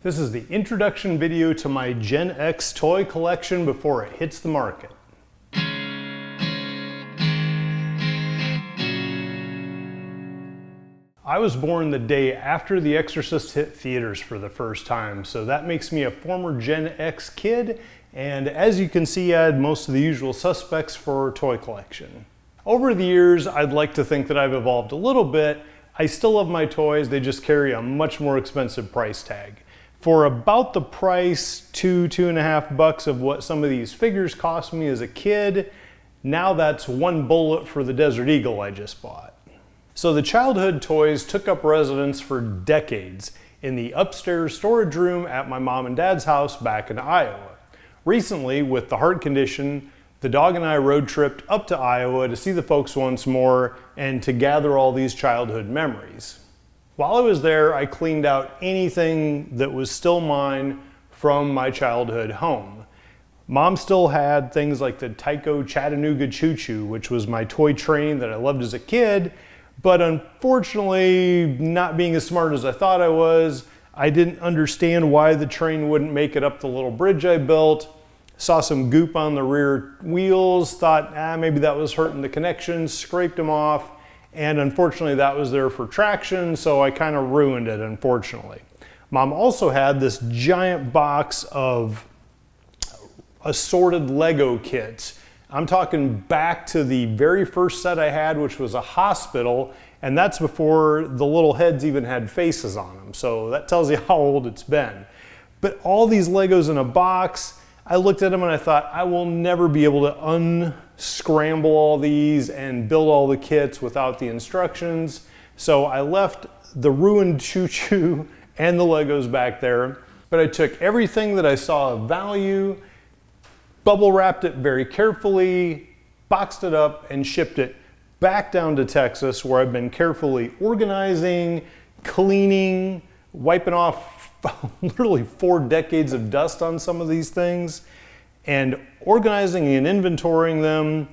This is the introduction video to my Gen X toy collection before it hits the market. I was born the day after The Exorcist hit theaters for the first time, so that makes me a former Gen X kid, and as you can see, I had most of the usual suspects for toy collection. Over the years, I'd like to think that I've evolved a little bit. I still love my toys, they just carry a much more expensive price tag. For about the price, $2.5 of what some of these figures cost me as a kid, now that's one bullet for the Desert Eagle I just bought. So the childhood toys took up residence for decades in the upstairs storage room at my mom and dad's house back in Iowa. Recently, with the heart condition, the dog and I road tripped up to Iowa to see the folks once more and to gather all these childhood memories. While I was there, I cleaned out anything that was still mine from my childhood home. Mom still had things like the Tyco Chattanooga Choo Choo, which was my toy train that I loved as a kid, but unfortunately, not being as smart as I thought I was, I didn't understand why the train wouldn't make it up the little bridge I built. Saw some goop on the rear wheels, thought maybe that was hurting the connections, scraped them off, and unfortunately that was there for traction, so I kind of ruined it, unfortunately. Mom also had this giant box of assorted Lego kits. I'm talking back to the very first set I had, which was a hospital, and that's before the little heads even had faces on them, so that tells you how old it's been. But all these Legos in a box, I looked at them and I thought, I will never be able to unscramble all these and build all the kits without the instructions. So I left the ruined Choo Choo and the Legos back there, but I took everything that I saw of value, bubble wrapped it very carefully, boxed it up, and shipped it back down to Texas, where I've been carefully organizing, cleaning, wiping off literally 4 decades of dust on some of these things, and organizing and inventorying them.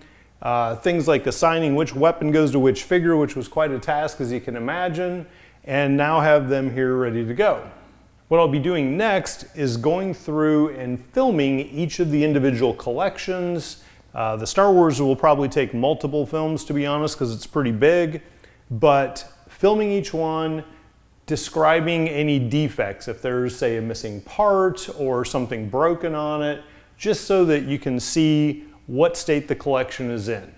Things like assigning which weapon goes to which figure, which was quite a task, as you can imagine, and now have them here ready to go. What I'll be doing next is going through and filming each of the individual collections. The Star Wars will probably take multiple films, to be honest, because it's pretty big, but filming each one, describing any defects, if there's, say, a missing part or something broken on it, just so that you can see what state the collection is in.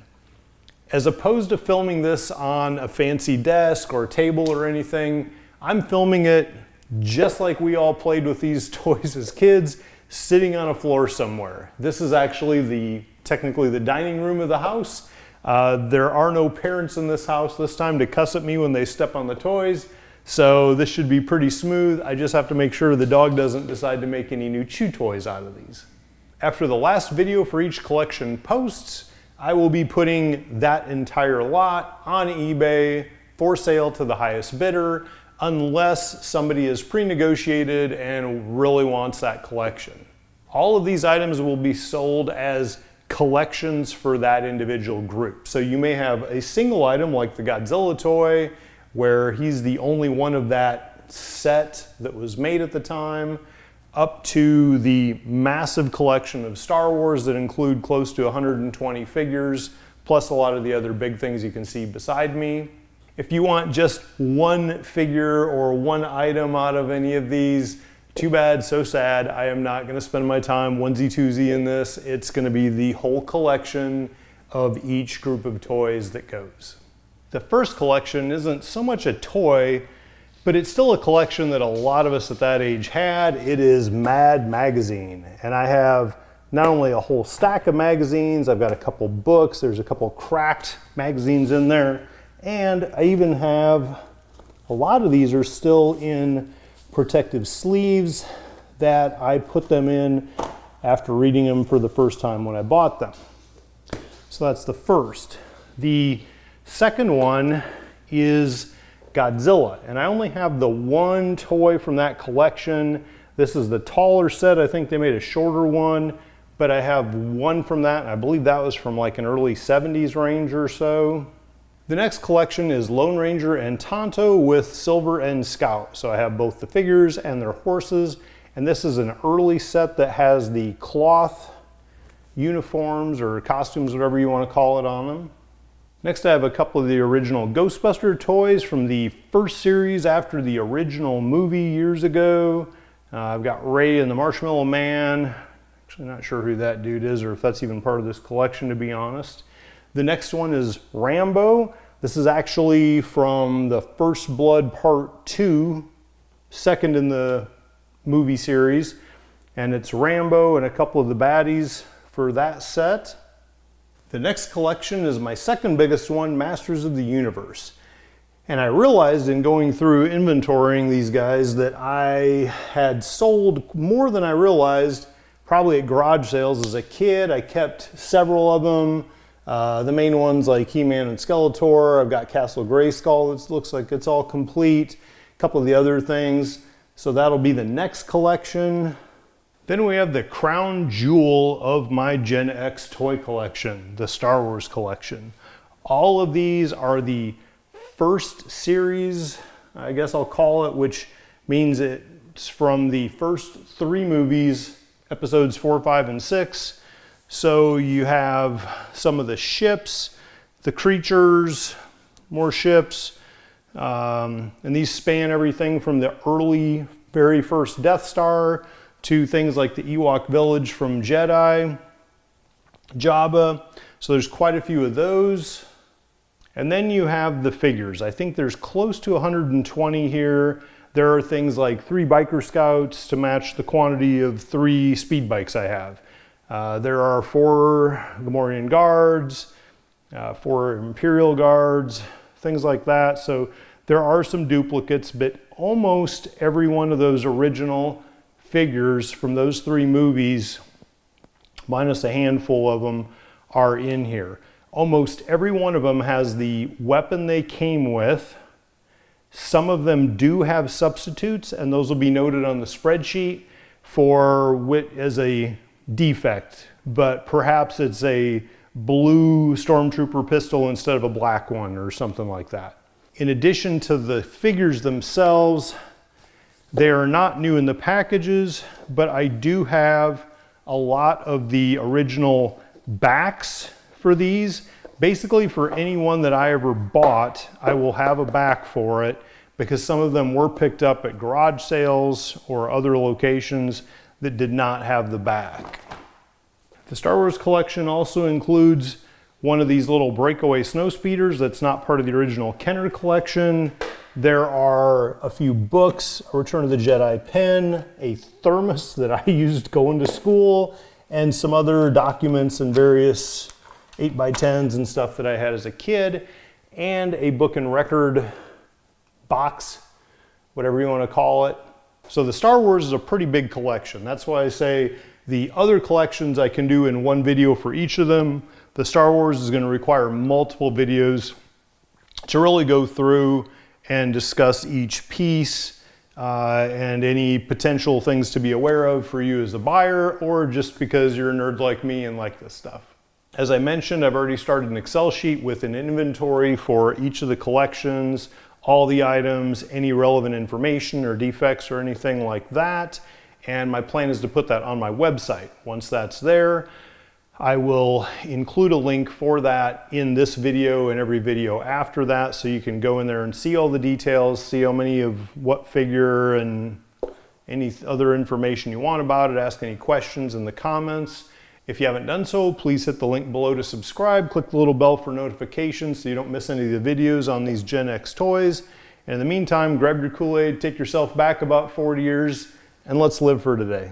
As opposed to filming this on a fancy desk or table or anything, I'm filming it just like we all played with these toys as kids, sitting on a floor somewhere. This is actually technically the dining room of the house. There are no parents in this house this time to cuss at me when they step on the toys. So this should be pretty smooth. I just have to make sure the dog doesn't decide to make any new chew toys out of these. After the last video for each collection posts, I will be putting that entire lot on eBay for sale to the highest bidder, unless somebody is pre-negotiated and really wants that collection. All of these items will be sold as collections for that individual group. So you may have a single item like the Godzilla toy, where he's the only one of that set that was made at the time, up to the massive collection of Star Wars that include close to 120 figures, plus a lot of the other big things you can see beside me. If you want just one figure or one item out of any of these, too bad, so sad. I am not gonna spend my time onesie-twosie in this. It's gonna be the whole collection of each group of toys that goes. The first collection isn't so much a toy, but it's still a collection that a lot of us at that age had. It is Mad Magazine. And I have not only a whole stack of magazines, I've got a couple books, there's a couple cracked magazines in there, and I even have, a lot of these are still in protective sleeves that I put them in after reading them for the first time when I bought them. So that's the first. The second one is Godzilla, and I only have the one toy from that collection. This is the taller set. I think they made a shorter one, but I have one from that, and I believe that was from like an early 70s range or so. The next collection is Lone Ranger and Tonto with Silver and Scout. So I have both the figures and their horses, and this is an early set that has the cloth uniforms or costumes, whatever you want to call it, on them. Next I have a couple of the original Ghostbuster toys from the first series after the original movie years ago. I've got Ray and the Marshmallow Man. Actually not sure who that dude is or if that's even part of this collection, to be honest. The next one is Rambo. This is actually from the First Blood Part 2, second in the movie series. And it's Rambo and a couple of the baddies for that set. The next collection is my second biggest one, Masters of the Universe. And I realized in going through inventorying these guys that I had sold more than I realized, probably at garage sales as a kid. I kept several of them. The main ones like He-Man and Skeletor. I've got Castle Grayskull that looks like it's all complete. A couple of the other things. So that'll be the next collection. Then we have the crown jewel of my Gen X toy collection, the Star Wars collection. All of these are the first series, I guess I'll call it, which means it's from the first 3 movies, episodes 4, 5, and 6. So you have some of the ships, the creatures, more ships, and these span everything from the early, very first Death Star to things like the Ewok Village from Jedi, Jabba. So there's quite a few of those. And then you have the figures. I think there's close to 120 here. There are things like 3 Biker Scouts to match the quantity of 3 speed bikes I have. There are 4 Gamorrean Guards, 4 Imperial Guards, things like that. So there are some duplicates, but almost every one of those original figures from those 3 movies, minus a handful of them, are in here. Almost every one of them has the weapon they came with. Some of them do have substitutes, and those will be noted on the spreadsheet as a defect, but perhaps it's a blue Stormtrooper pistol instead of a black one or something like that. In addition to the figures themselves, they are not new in the packages, but I do have a lot of the original backs for these. Basically for any one that I ever bought, I will have a back for it because some of them were picked up at garage sales or other locations that did not have the back. The Star Wars collection also includes one of these little breakaway snow speeders that's not part of the original Kenner collection. There are a few books, a Return of the Jedi pen, a thermos that I used going to school, and some other documents and various 8x10s and stuff that I had as a kid, and a book and record box, whatever you want to call it. So the Star Wars is a pretty big collection. That's why I say the other collections I can do in one video for each of them. The Star Wars is going to require multiple videos to really go through and discuss each piece and any potential things to be aware of for you as a buyer or just because you're a nerd like me and like this stuff. As I mentioned, I've already started an Excel sheet with an inventory for each of the collections, all the items, any relevant information or defects or anything like that. And my plan is to put that on my website. Once that's there, I will include a link for that in this video and every video after that, so you can go in there and see all the details, see how many of what figure and any other information you want about it, ask any questions in the comments. If you haven't done so, please hit the link below to subscribe, click the little bell for notifications so you don't miss any of the videos on these Gen X toys. And in the meantime, grab your Kool-Aid, take yourself back about 40 years, and let's live for today.